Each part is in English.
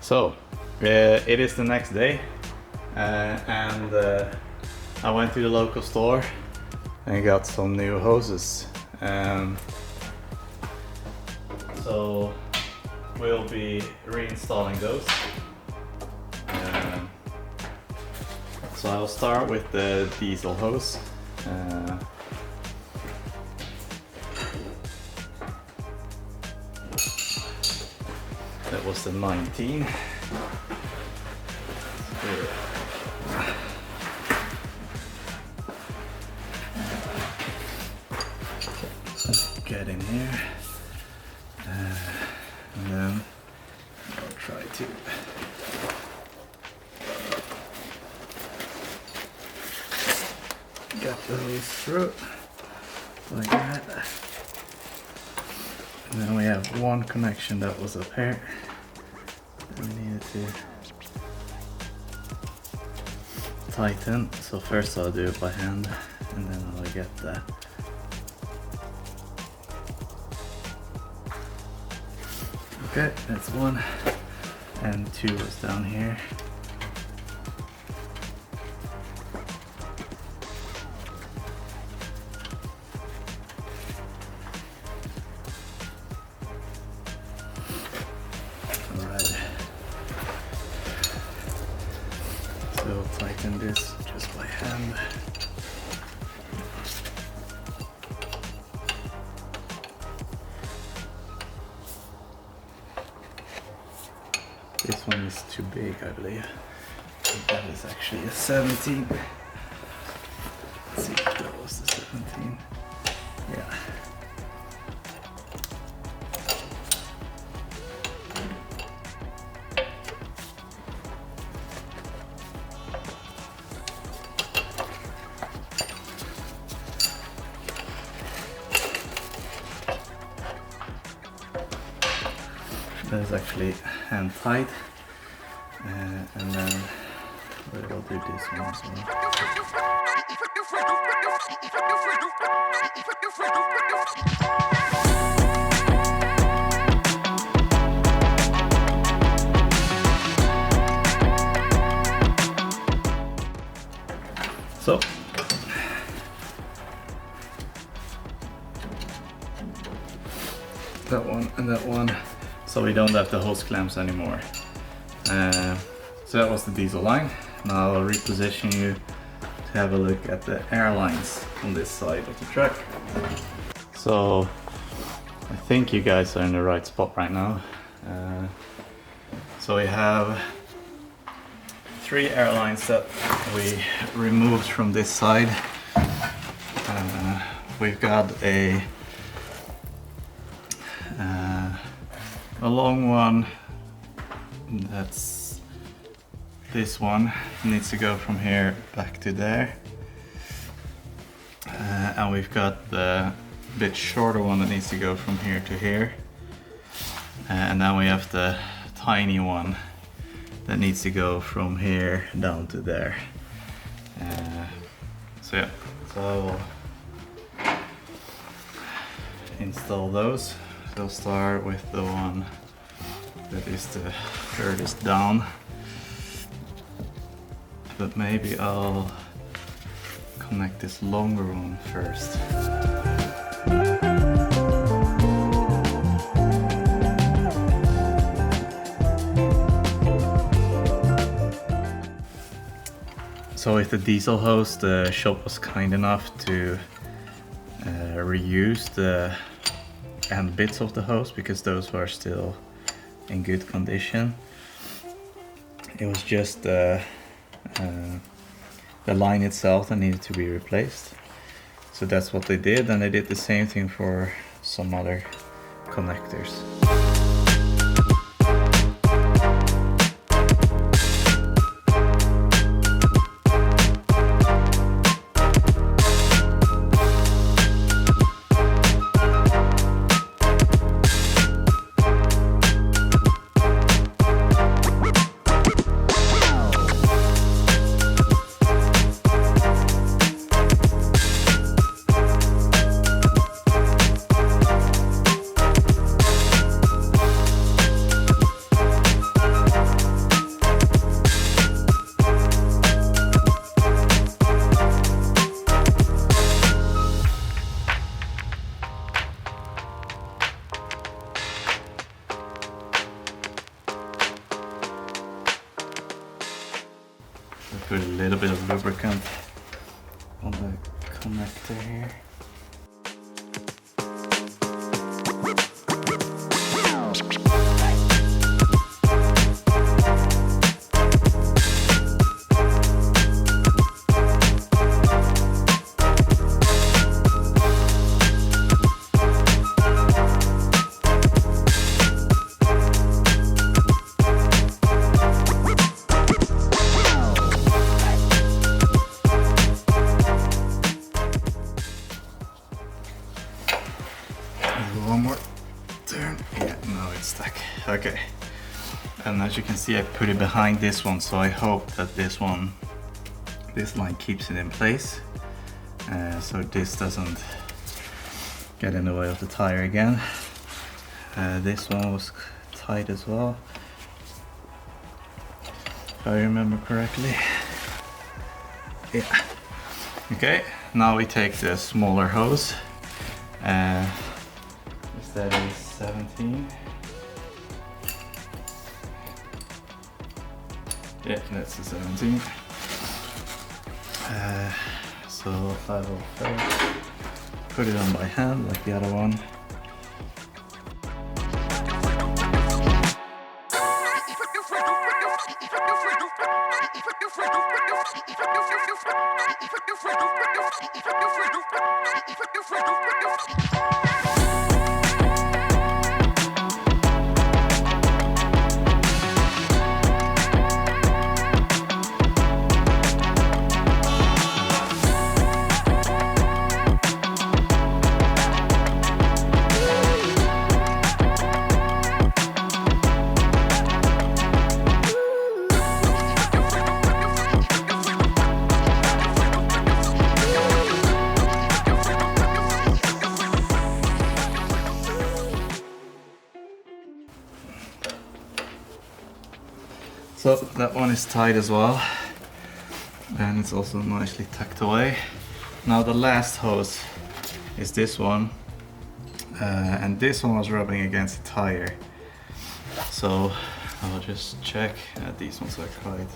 So, it is the next day, and I went to the local store and got some new hoses. So we'll be reinstalling those. So I'll start with the diesel hose. That was the 19. Get in here, and then I'll try to get the hose through like that. And then we have one connection that was up here that we needed to tighten. So first I'll do it by hand, and then I'll get that. Okay, that's one, and two was down here. Alright, so I'll tighten this just by hand. This one is too big, I believe. That is actually a 17. Let's see if that was the 17. Yeah. That is actually hand tight, and then we'll do this one as well. So that one and that one. So we don't have the hose clamps anymore. So that was the diesel line. Now I'll reposition you to have a look at the air lines on this side of the truck. So I think you guys are in the right spot right now. So we have 3 air lines that we removed from this side. We've got a long one, that's this one, needs to go from here back to there, and we've got the bit shorter one that needs to go from here to here, and then we have the tiny one that needs to go from here down to there. So yeah, so I will install those. So I'll start with the one that is the furthest down, but maybe I'll connect this longer one first. So with the diesel hose, the shop was kind enough to reuse the end bits of the hose because those were still in good condition. It was just the line itself that needed to be replaced. So that's what they did, and they did the same thing for some other connectors. put a little bit of lubricant on the connector here. One more turn. Yeah, now it's stuck. Okay. And as you can see, I put it behind this one, so I hope that this line keeps it in place. So this doesn't get in the way of the tire again. This one was tight as well, if I remember correctly. Yeah. Okay, now we take the smaller hose. That is 17. Yeah, that's the 17. So I will first put it on by hand like the other one. So that one is tight as well, and it's also nicely tucked away. Now the last hose is this one, and this one was rubbing against the tire. So I'll just check. These ones are quite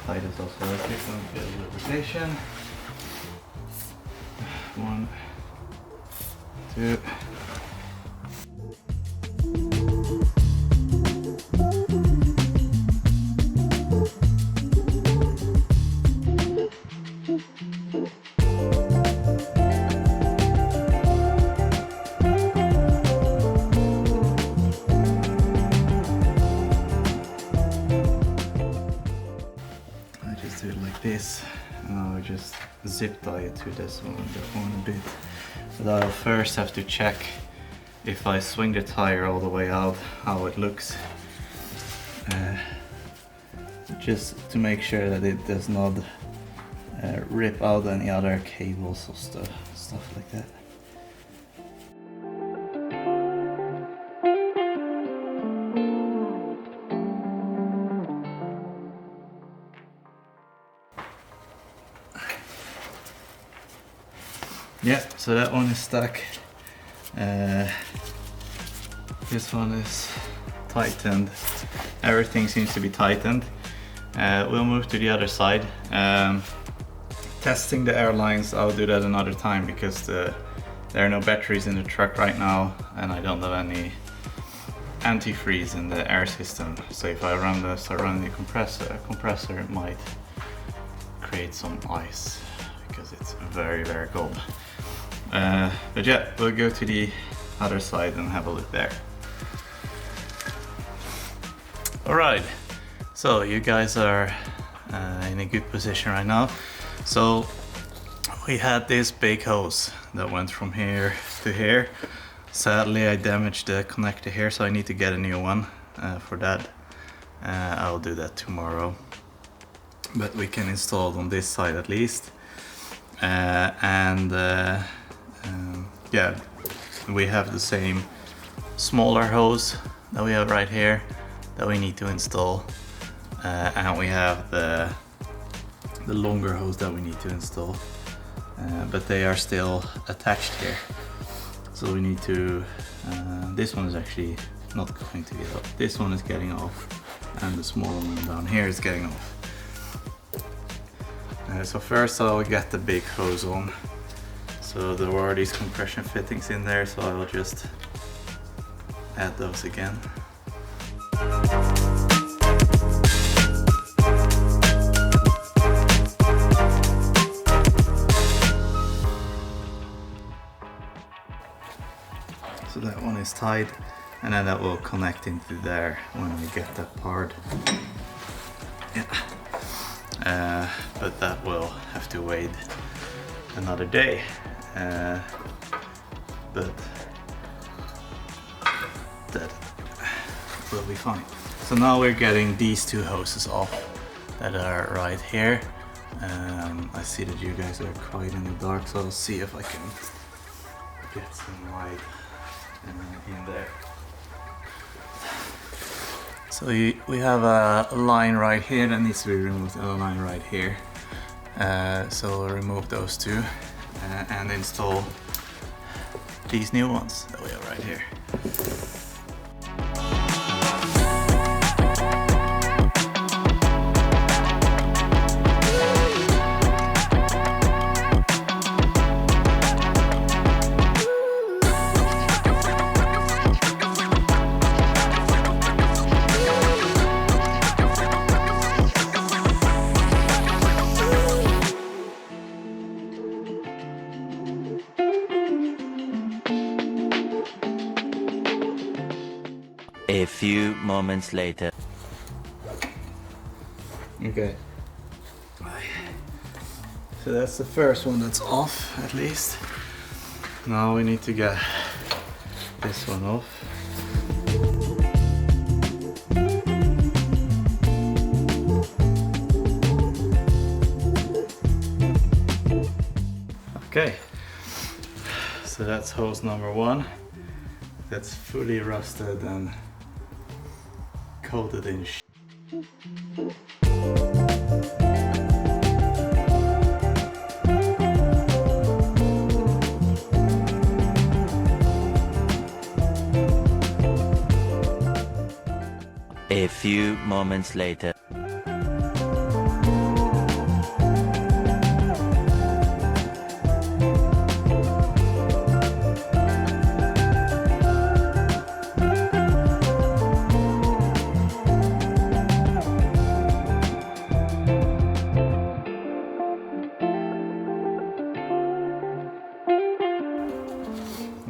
tight as well, so I'll give them a bit of lubrication. 1, 2. Do it like this, and I'll just zip tie it to this one a bit. But I'll first have to check if I swing the tire all the way out, how it looks, just to make sure that it does not rip out any other cables or stuff like that. Yeah, so that one is stuck. This one is tightened. Everything seems to be tightened. We'll move to the other side. Testing the air lines, I'll do that another time because there are no batteries in the truck right now, and I don't have any antifreeze in the air system. So if I start running the compressor, it might create some ice because it's very, very cold. But yeah, we'll go to the other side and have a look there. Alright, so you guys are in a good position right now. So we had this big hose that went from here to here. Sadly, I damaged the connector here, so I need to get a new one for that. I'll do that tomorrow. But we can install it on this side at least. Yeah, we have the same smaller hose that we have right here that we need to install, and we have the longer hose that we need to install, but they are still attached here, so we need to this one is actually not going to get off. This one is getting off, and the smaller one down here is getting off. So first I'll get the big hose on. So there were these compression fittings in there, so I will just add those again. So that one is tied, and then that will connect into there when we get that part. Yeah. But that will have to wait another day. But that will be fine. So now we're getting these two hoses off that are right here. I see that you guys are quite in the dark, so I'll see if I can get some light in there. So we have a line right here that needs to be removed, and a line right here. So we'll remove those two and install these new ones that we have right here. A few moments later. Okay. So that's the first one that's off, at least. Now we need to get this one off. Okay. So that's hose number one. That's fully rusted and coated in shit. A few moments later.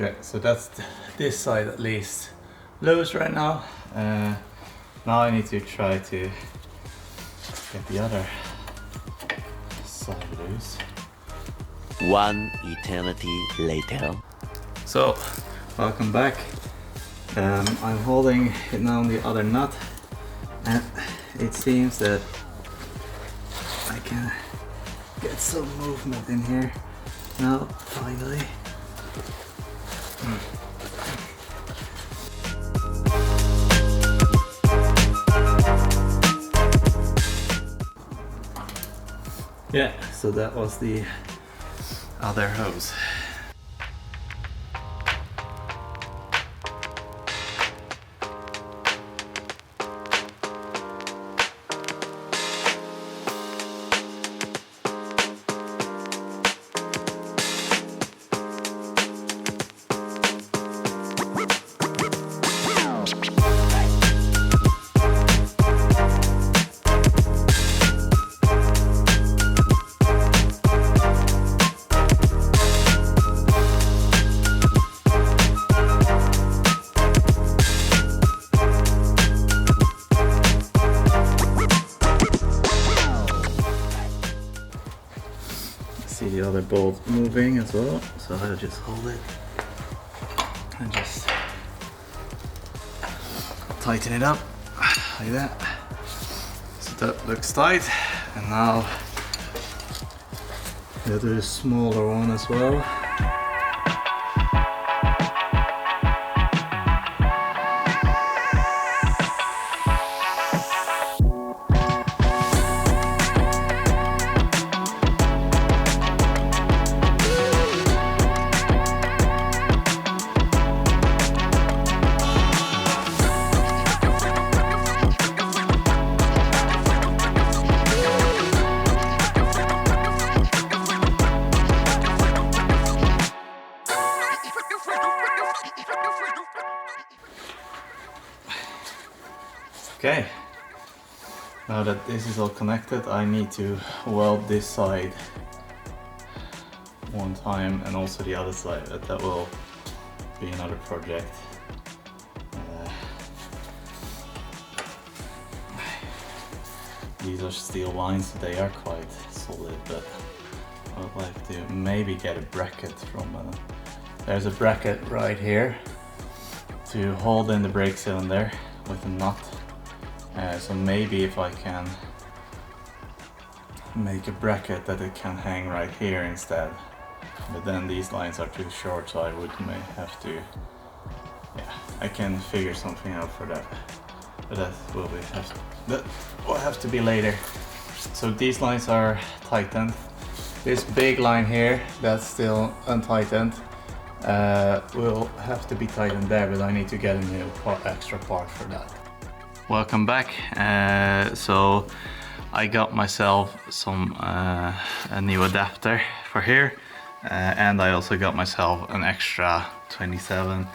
Okay, so that's this side at least loose right now. Now I need to try to get the other side loose. One eternity later. So, welcome back. I'm holding it now on the other nut, and it seems that I can get some movement in here now, finally. Yeah, so that was the other hose. See the other bolt moving as well, so I'll just hold it and just tighten it up like that. So that looks tight, and now the other smaller one as well. Okay, now that this is all connected, I need to weld this side one time and also the other side, but that will be another project. These are steel lines, so they are quite solid, but I would like to maybe get a bracket from there's a bracket right here to hold in the brake cylinder with a nut. So maybe if I can make a bracket that it can hang right here instead. But then these lines are too short, so I may have to, yeah, I can figure something out for that. But that will have to be later. So these lines are tightened. This big line here, that's still untightened, will have to be tightened there, but I need to get a new extra part for that. Welcome back. So I got myself a new adapter for here, and I also got myself an extra 27.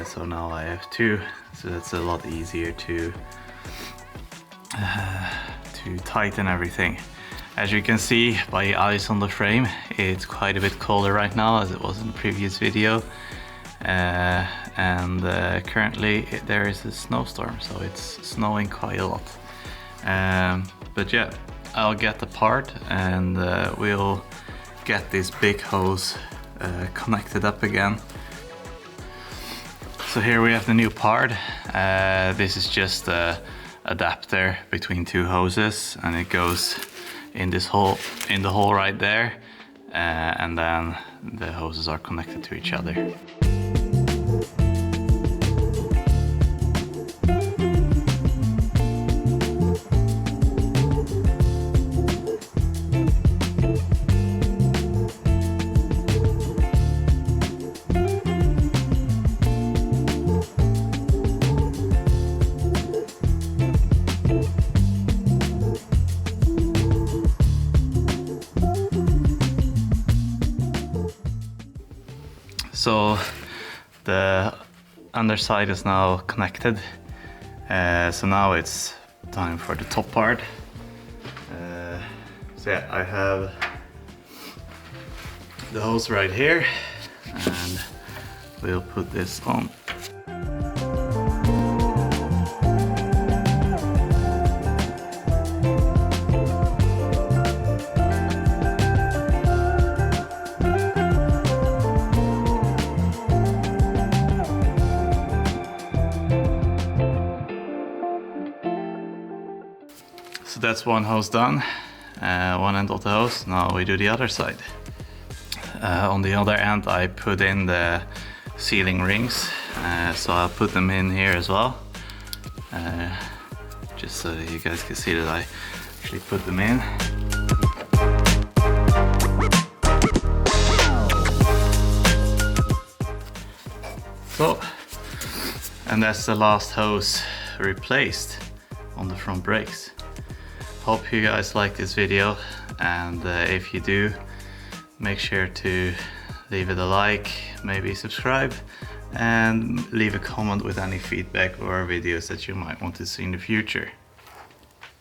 So now I have two, so that's a lot easier to tighten everything. As you can see by the ice on the frame, it's quite a bit colder right now as it was in the previous video. And currently there is a snowstorm, so it's snowing quite a lot. But yeah, I'll get the part and we'll get this big hose connected up again. So here we have the new part. This is just a adapter between two hoses, and it goes in this hole, in the hole right there, and then the hoses are connected to each other. So the underside is now connected, so now it's time for the top part. So yeah, I have the hose right here, and we'll put this on. So that's one hose done, one end of the hose. Now we do the other side. On the other end I put in the sealing rings, so I'll put them in here as well, just so you guys can see that I actually put them in. So, and that's the last hose replaced on the front brakes. Hope you guys like this video, and if you do, make sure to leave it a like, maybe subscribe, and leave a comment with any feedback or videos that you might want to see in the future.